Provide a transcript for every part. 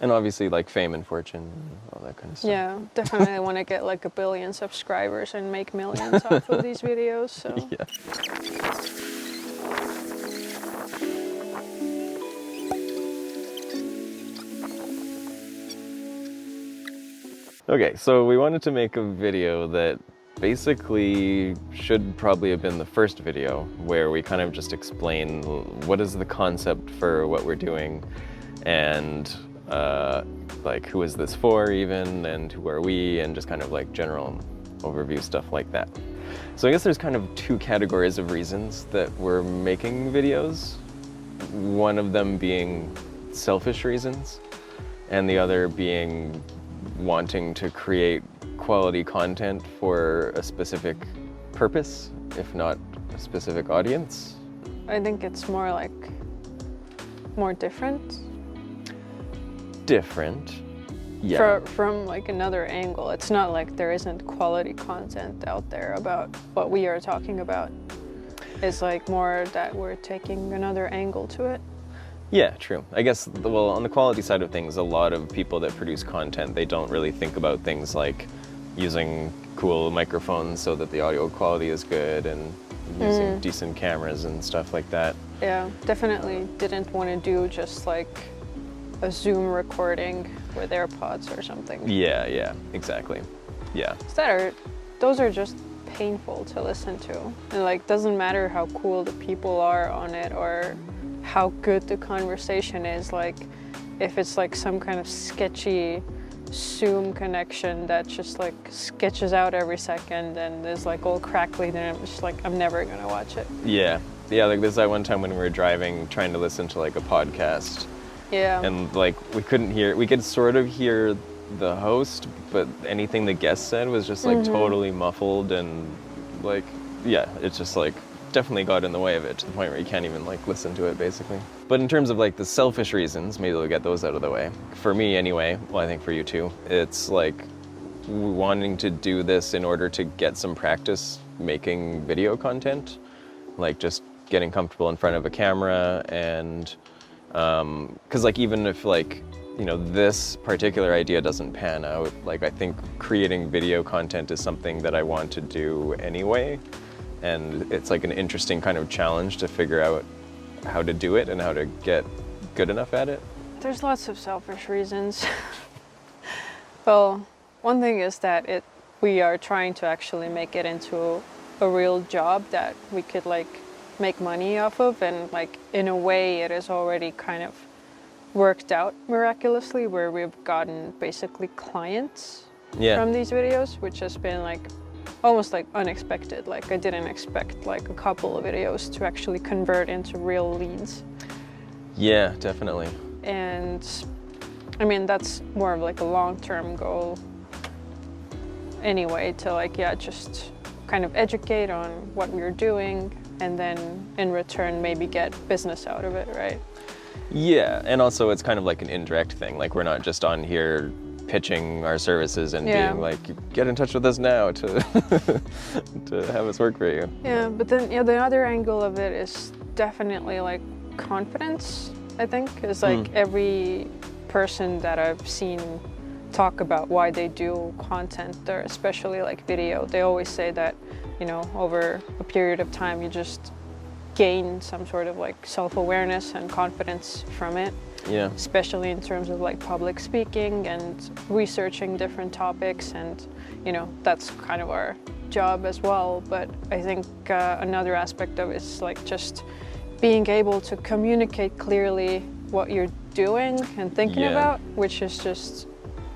And obviously like fame and fortune and all that kind of stuff. Yeah, definitely want to get like 1 billion subscribers and make millions off of these videos. So Yeah. Okay, so we wanted to make a video that basically should probably have been the first video, where we kind of just explain what is the concept for what we're doing, and like who is this for even, and who are we, and just kind of like general overview stuff like that. So I guess there's kind of 2 categories of reasons that we're making videos. One of them being selfish reasons, and the other being wanting to create quality content for a specific purpose, if not a specific audience. I think it's more like more different. Different, yeah. From like another angle. It's not like there isn't quality content out there about what we are talking about. It's like more that we're taking another angle to it. Yeah, true. I guess, well, on the quality side of things, a lot of people that produce content, they don't really think about things like using cool microphones so that the audio quality is good, and using decent cameras and stuff like that. Yeah, definitely didn't want to do just like a Zoom recording with AirPods or something. Yeah, exactly. Yeah. Those are just painful to listen to. And like, doesn't matter how cool the people are on it or how good the conversation is, like if it's like some kind of sketchy Zoom connection that just like sketches out every second and is like all crackly, then I'm just like, I'm never gonna watch it. Yeah, like there's that one time when we were driving trying to listen to like a podcast. Yeah. And like we could sort of hear the host, but anything the guest said was just like totally muffled, and like, yeah, it's just like definitely got in the way of it to the point where you can't even like listen to it basically. But in terms of like the selfish reasons, maybe we'll get those out of the way. For me anyway, well, I think for you too, it's like wanting to do this in order to get some practice making video content, like just getting comfortable in front of a camera, and because like even if like, you know, this particular idea doesn't pan out, like I think creating video content is something that I want to do anyway. And it's like an interesting kind of challenge to figure out how to do it and how to get good enough at it. There's lots of selfish reasons. Well, one thing is that we are trying to actually make it into a real job that we could like make money off of, and like in a way it is already kind of worked out miraculously, where we've gotten basically clients from these videos, which has been like almost like unexpected. Like I didn't expect like a couple of videos to actually convert into real leads. Yeah, definitely. And I mean, that's more of like a long-term goal anyway, to like, yeah, just kind of educate on what we're doing, and then in return maybe get business out of it, right? Yeah, and also it's kind of like an indirect thing. Like we're not just on here pitching our services and being like, get in touch with us now to to have us work for you. Yeah, but then the other angle of it is definitely like confidence, I think, is like every person that I've seen talk about why they do content, or especially like video, they always say that, you know, over a period of time you just gain some sort of like self-awareness and confidence from it. Yeah. Especially in terms of like public speaking and researching different topics, and you know, that's kind of our job as well. But I think another aspect of it is like just being able to communicate clearly what you're doing and thinking about, which is just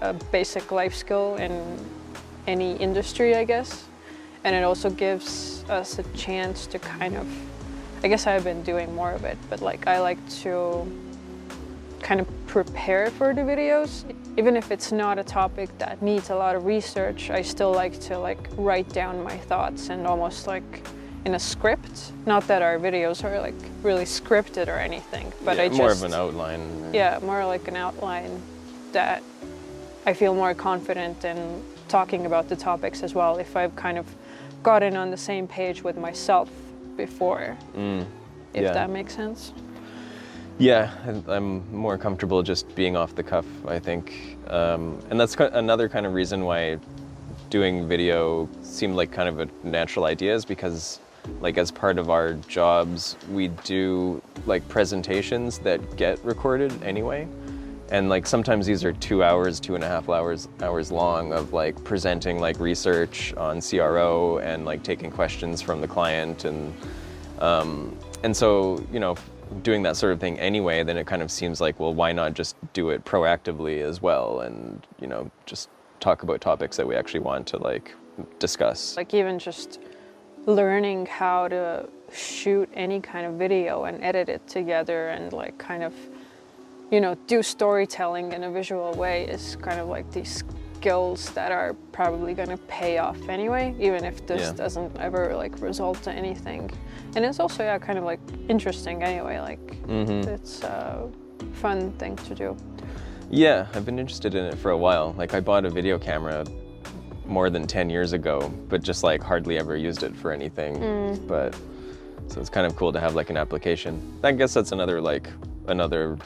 a basic life skill in any industry, I guess. And it also gives us a chance to kind of, I guess I've been doing more of it, but like I like to kind of prepare for the videos. Even if it's not a topic that needs a lot of research, I still like to like write down my thoughts and almost like in a script. Not that our videos are like really scripted or anything, but I just... more of an outline. Yeah, more like an outline that I feel more confident in talking about the topics as well, if I've kind of gotten on the same page with myself before, if that makes sense. Yeah, I'm more comfortable just being off the cuff, I think. And that's another kind of reason why doing video seemed like kind of a natural idea, is because like as part of our jobs, we do like presentations that get recorded anyway. And like sometimes these are 2 hours, 2.5 hours long of like presenting like research on CRO and like taking questions from the client. And so, you know, doing that sort of thing anyway, then it kind of seems like, well, why not just do it proactively as well, and, you know, just talk about topics that we actually want to like discuss. Like even just learning how to shoot any kind of video and edit it together and like kind of, you know, do storytelling in a visual way is kind of like these skills that are probably going to pay off anyway, even if this doesn't ever like result to anything. And it's also kind of like interesting anyway, like it's a fun thing to do. Yeah, I've been interested in it for a while. Like I bought a video camera more than 10 years ago, but just like hardly ever used it for anything. But so it's kind of cool to have like an application. I guess that's another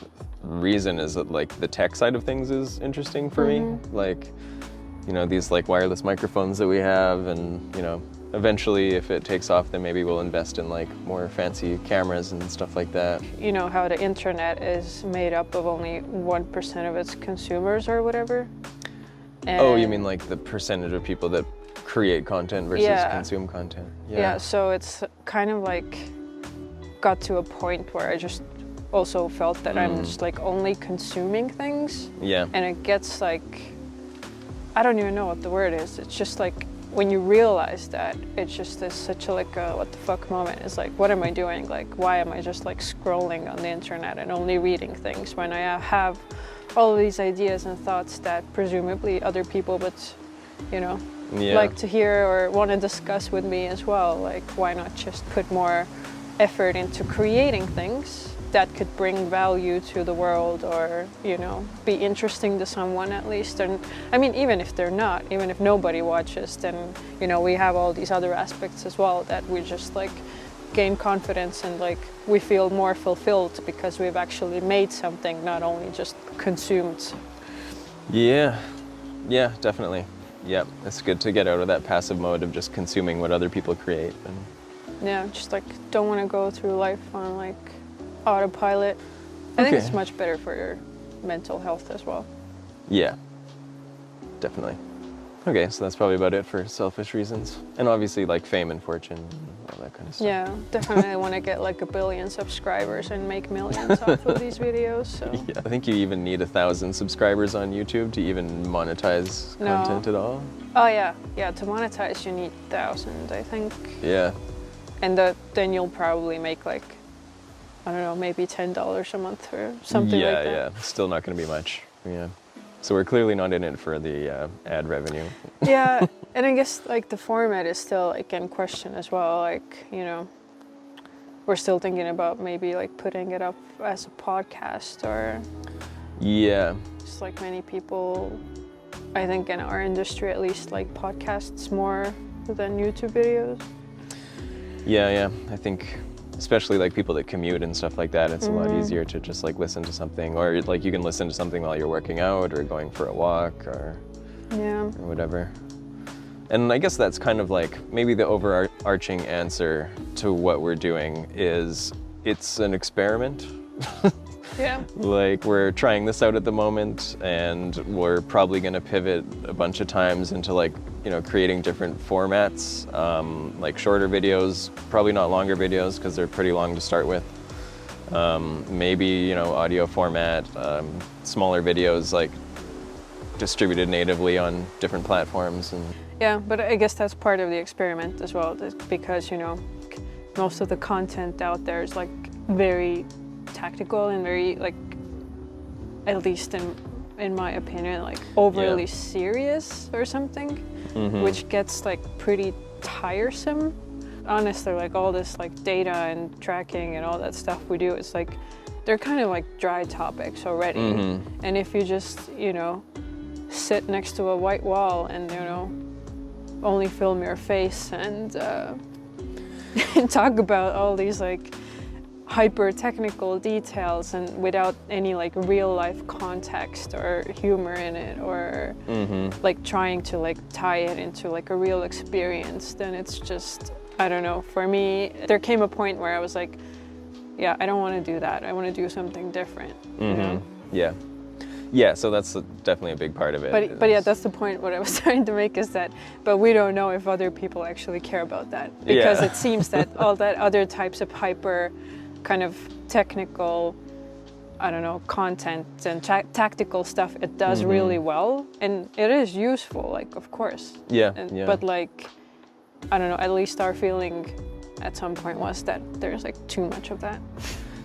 reason is that like the tech side of things is interesting for me. Like, you know, these like wireless microphones that we have, and, you know, eventually if it takes off, then maybe we'll invest in like more fancy cameras and stuff like that. You know how the internet is made up of only 1% of its consumers or whatever? And oh, you mean like the percentage of people that create content versus consume content? Yeah, so it's kind of like got to a point where I just also felt that I'm just like only consuming things. Yeah. And it gets like, I don't even know what the word is. It's just like when you realize that, it's just this such a like a what the fuck moment. It's like, what am I doing? Like, why am I just like scrolling on the internet and only reading things when I have all of these ideas and thoughts that presumably other people would, you know, like to hear or want to discuss with me as well. Like, why not just put more effort into creating things that could bring value to the world, or, you know, be interesting to someone at least. And I mean, even if they're not, even if nobody watches, then, you know, we have all these other aspects as well that we just like gain confidence and like we feel more fulfilled because we've actually made something, not only just consumed. Yeah, definitely. Yeah, it's good to get out of that passive mode of just consuming what other people create. And yeah, just like don't want to go through life on like autopilot. I think it's much better for your mental health as well. Yeah, definitely. Okay, so that's probably about it for selfish reasons. And obviously like fame and fortune and all that kind of stuff. Yeah, definitely want to get like 1 billion subscribers and make millions off of these videos. So. Yeah, I think you even need 1,000 subscribers on YouTube to even monetize content at all. Oh yeah, to monetize you need 1,000, I think. Yeah. And then you'll probably make like, I don't know, maybe $10 a month or something like that. Yeah, still not going to be much. Yeah. So we're clearly not in it for the ad revenue. Yeah, and I guess like the format is still like in question as well. Like, you know, we're still thinking about maybe like putting it up as a podcast, or just like many people, I think in our industry at least, like podcasts more than YouTube videos. Yeah, I think especially like people that commute and stuff like that, it's a lot easier to just like listen to something, or like you can listen to something while you're working out or going for a walk or whatever. And I guess that's kind of like maybe the overarching answer to what we're doing is it's an experiment. Yeah. Like we're trying this out at the moment, and we're probably going to pivot a bunch of times into like, you know, creating different formats, like shorter videos, probably not longer videos because they're pretty long to start with. Maybe, you know, audio format, smaller videos like distributed natively on different platforms. And yeah, but I guess that's part of the experiment as well, because, you know, most of the content out there is like very tactical and very like, at least in my opinion, like overly serious or something, which gets like pretty tiresome. Honestly, like all this like data and tracking and all that stuff we do, it's like they're kind of like dry topics already. And if you just, you know, sit next to a white wall and, you know, only film your face and talk about all these like hyper technical details and without any like real life context or humor in it, or like trying to like tie it into like a real experience, then it's just, I don't know, for me there came a point where I was like, yeah, I don't want to do that, I want to do something different. You know? Yeah, so that's definitely a big part of it. But yeah, that's the point what I was trying to make, is that, but we don't know if other people actually care about that, because it seems that all that other types of hyper kind of technical, I don't know, content and tactical stuff, it does really well, and it is useful, like, of course. But like, I don't know, at least our feeling at some point was that there's like too much of that.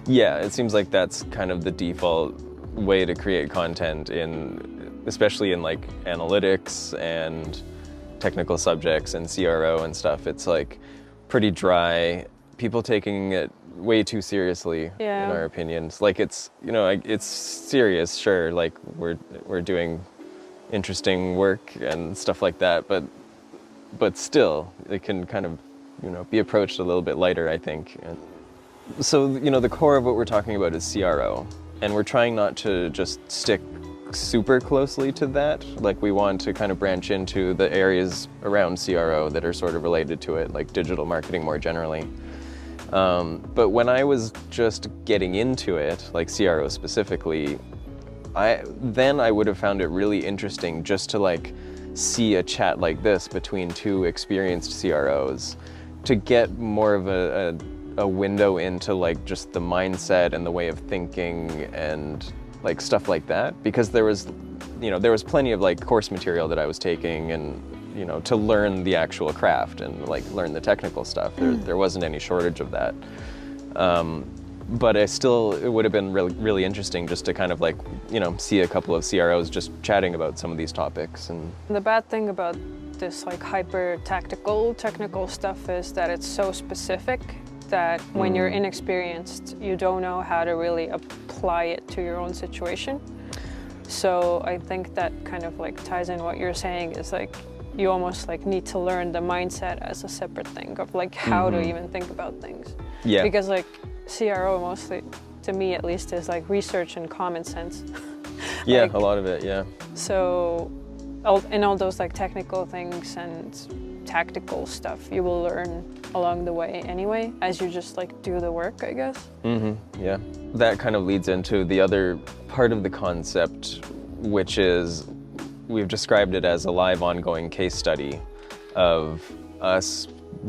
Yeah, it seems like that's kind of the default way to create content, especially in like analytics and technical subjects and CRO and stuff. It's like pretty dry, people taking it way too seriously, in our opinions. Like, it's, you know, it's serious, sure, like we're doing interesting work and stuff like that, but still it can kind of, you know, be approached a little bit lighter, I think. So, you know, the core of what we're talking about is CRO. And we're trying not to just stick super closely to that. Like, we want to kind of branch into the areas around CRO that are sort of related to it, like digital marketing more generally. But when I was just getting into it, like CRO specifically, I would have found it really interesting just to like see a chat like this between two experienced CROs to get more of a window into like just the mindset and the way of thinking and like stuff like that, because there was plenty of like course material that I was taking, and you know, to learn the actual craft and like learn the technical stuff. There wasn't any shortage of that, but it would have been really, really interesting just to kind of like, you know, see a couple of CROs just chatting about some of these topics. And the bad thing about this like hyper technical stuff is that it's so specific that when you're inexperienced, you don't know how to really apply it to your own situation. So I think that kind of like ties in what you're saying, is like you almost like need to learn the mindset as a separate thing of like how to even think about things. Yeah. Because like CRO mostly, to me at least, is like research and common sense. Yeah, like, a lot of it, yeah. So all those like technical things and tactical stuff you will learn along the way anyway, as you just like do the work, I guess. Yeah. That kind of leads into the other part of the concept, which is, we've described it as a live ongoing case study of us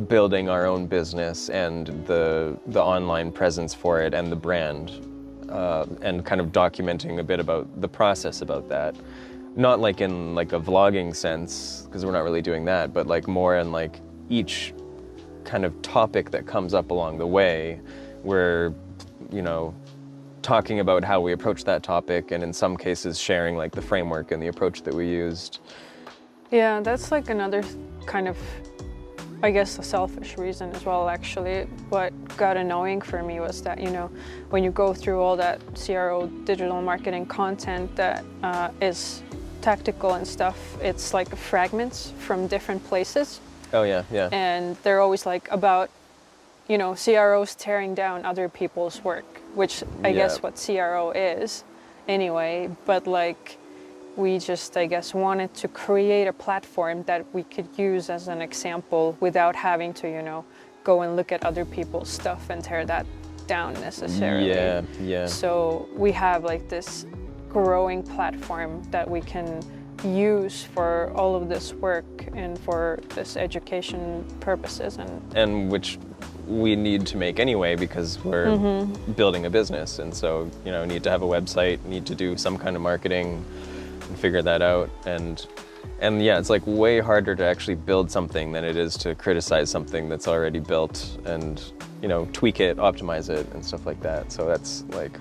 building our own business and the online presence for it and the brand, and kind of documenting a bit about the process about that. Not like in like a vlogging sense, because we're not really doing that, but like more in like each kind of topic that comes up along the way, we're, you know, talking about how we approach that topic, and in some cases sharing like the framework and the approach that we used. Yeah, that's like another kind of, I guess, a selfish reason as well, actually. What got annoying for me was that, you know, when you go through all that CRO digital marketing content that is tactical and stuff, it's like fragments from different places. Oh yeah, yeah. And they're always like about, you know, CROs tearing down other people's work, which I guess what CRO is anyway, but like we just, I guess, wanted to create a platform that we could use as an example without having to, you know, go and look at other people's stuff and tear that down necessarily. Yeah, yeah. So we have like this growing platform that we can use for all of this work and for this education purposes, and which we need to make anyway, because we're building a business, and so, you know, need to have a website, need to do some kind of marketing and figure that out, and yeah, it's like way harder to actually build something than it is to criticize something that's already built and, you know, tweak it, optimize it and stuff like that. So that's like,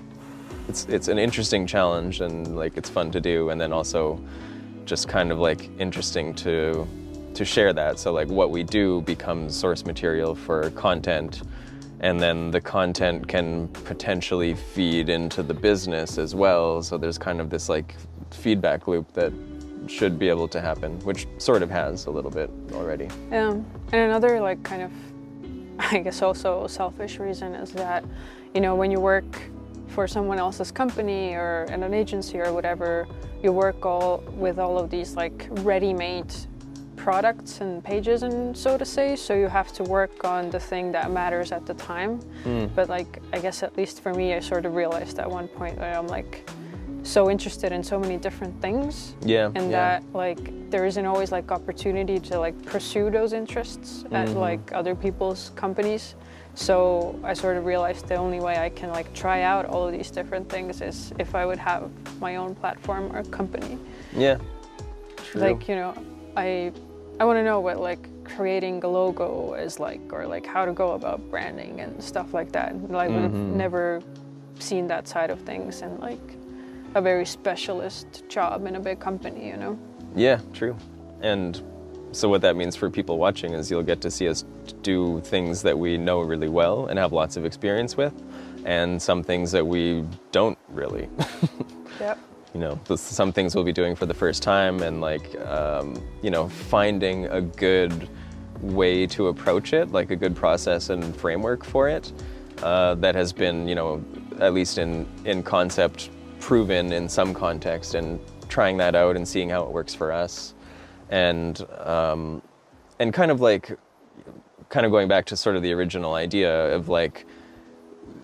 it's an interesting challenge, and like it's fun to do, and then also just kind of like interesting to share that. So like what we do becomes source material for content, and then the content can potentially feed into the business as well. So there's kind of this like feedback loop that should be able to happen, which sort of has a little bit already. And another like kind of, I guess, also selfish reason is that, you know, when you work for someone else's company or in an agency or whatever, you work with all of these like ready-made products and pages, and so to say, so you have to work on the thing that matters at the time. But like, I guess at least for me, I sort of realized at one point that I'm like so interested in so many different things, and that like there isn't always like opportunity to like pursue those interests at like other people's companies. So I sort of realized the only way I can like try out all of these different things is if I would have my own platform or company. Yeah, true. Like, you know, I want to know what like creating a logo is like, or like how to go about branding and stuff like that. Like I've never seen that side of things in like a very specialist job in a big company, you know? Yeah, true. And so what that means for people watching is you'll get to see us do things that we know really well and have lots of experience with, and some things that we don't really. Yep. You know, some things we'll be doing for the first time, and like, you know, finding a good way to approach it, like a good process and framework for it, that has been, you know, at least in concept, proven in some context, and trying that out and seeing how it works for us. And kind of going back to sort of the original idea of like,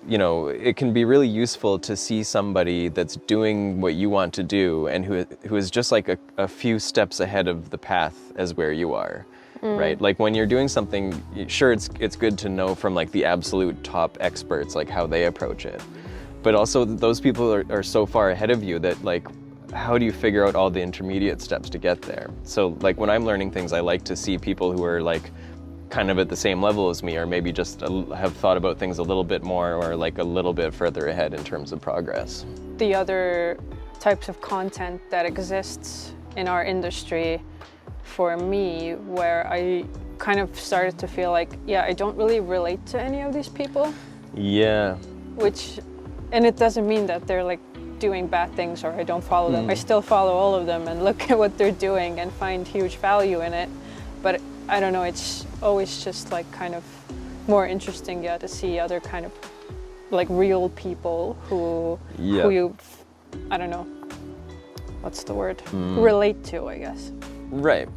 you know, it can be really useful to see somebody that's doing what you want to do and who is just like a few steps ahead of the path as where you are, right? Like when you're doing something, sure, it's good to know from like the absolute top experts, like how they approach it. But also those people are so far ahead of you that like, how do you figure out all the intermediate steps to get there? So like when I'm learning things, I like to see people who are like kind of at the same level as me, or maybe just have thought about things a little bit more, or like a little bit further ahead in terms of progress. The other types of content that exists in our industry, for me, where I kind of started to feel like, yeah, I don't really relate to any of these people. Yeah. And it doesn't mean that they're like doing bad things or I don't follow them. I still follow all of them and look at what they're doing and find huge value in it. But I don't know, it's always just like kind of more interesting, yeah, to see other kind of like real people who you, I don't know, what's the word? Relate to, I guess. Right.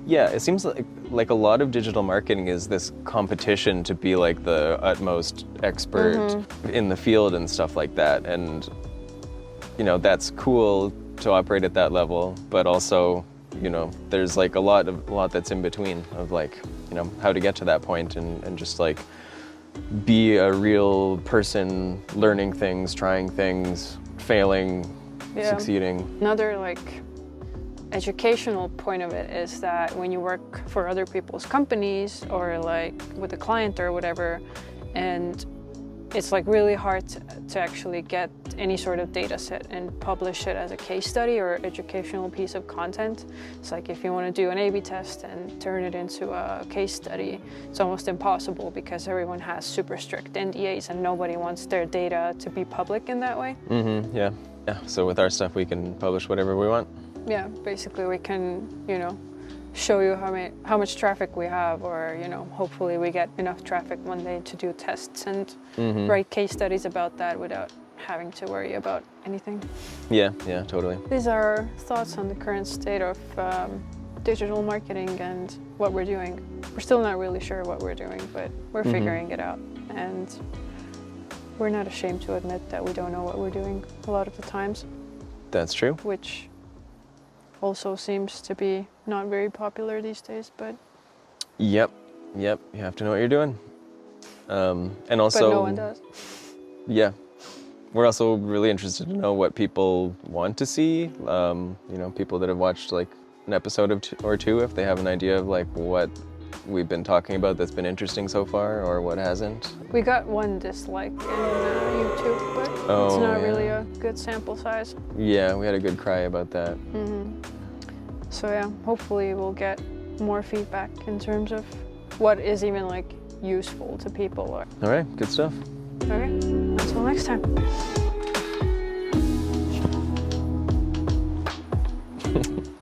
Yeah, it seems like a lot of digital marketing is this competition to be like the utmost expert in the field and stuff like that. And, you know, that's cool to operate at that level, but also, you know, there's like a lot that's in between of like, you know, how to get to that point and just like be a real person, learning things, trying things, failing, succeeding. Another like educational point of it is that when you work for other people's companies or like with a client or whatever, and it's like really hard to actually get any sort of data set and publish it as a case study or educational piece of content. It's like if you want to do an A/B test and turn it into a case study, it's almost impossible because everyone has super strict NDAs and nobody wants their data to be public in that way. Yeah. So with our stuff, we can publish whatever we want. Yeah, basically we can, you know, show you how much traffic we have, or, you know, hopefully we get enough traffic one day to do tests and write case studies about that without having to worry about anything. Yeah, totally. These are our thoughts on the current state of digital marketing and what we're doing. We're still not really sure what we're doing, but we're figuring it out. And we're not ashamed to admit that we don't know what we're doing a lot of the times. That's true. Which also seems to be not very popular these days, but... Yep, you have to know what you're doing. And also... But no one does. Yeah. We're also really interested to know what people want to see. You know, people that have watched like an episode or two, if they have an idea of like what we've been talking about that's been interesting so far, or what hasn't. We got one dislike in YouTube, but it's not really a good sample size. Yeah, we had a good cry about that. So yeah, hopefully we'll get more feedback in terms of what is even like useful to people. All right, good stuff. Okay, until next time.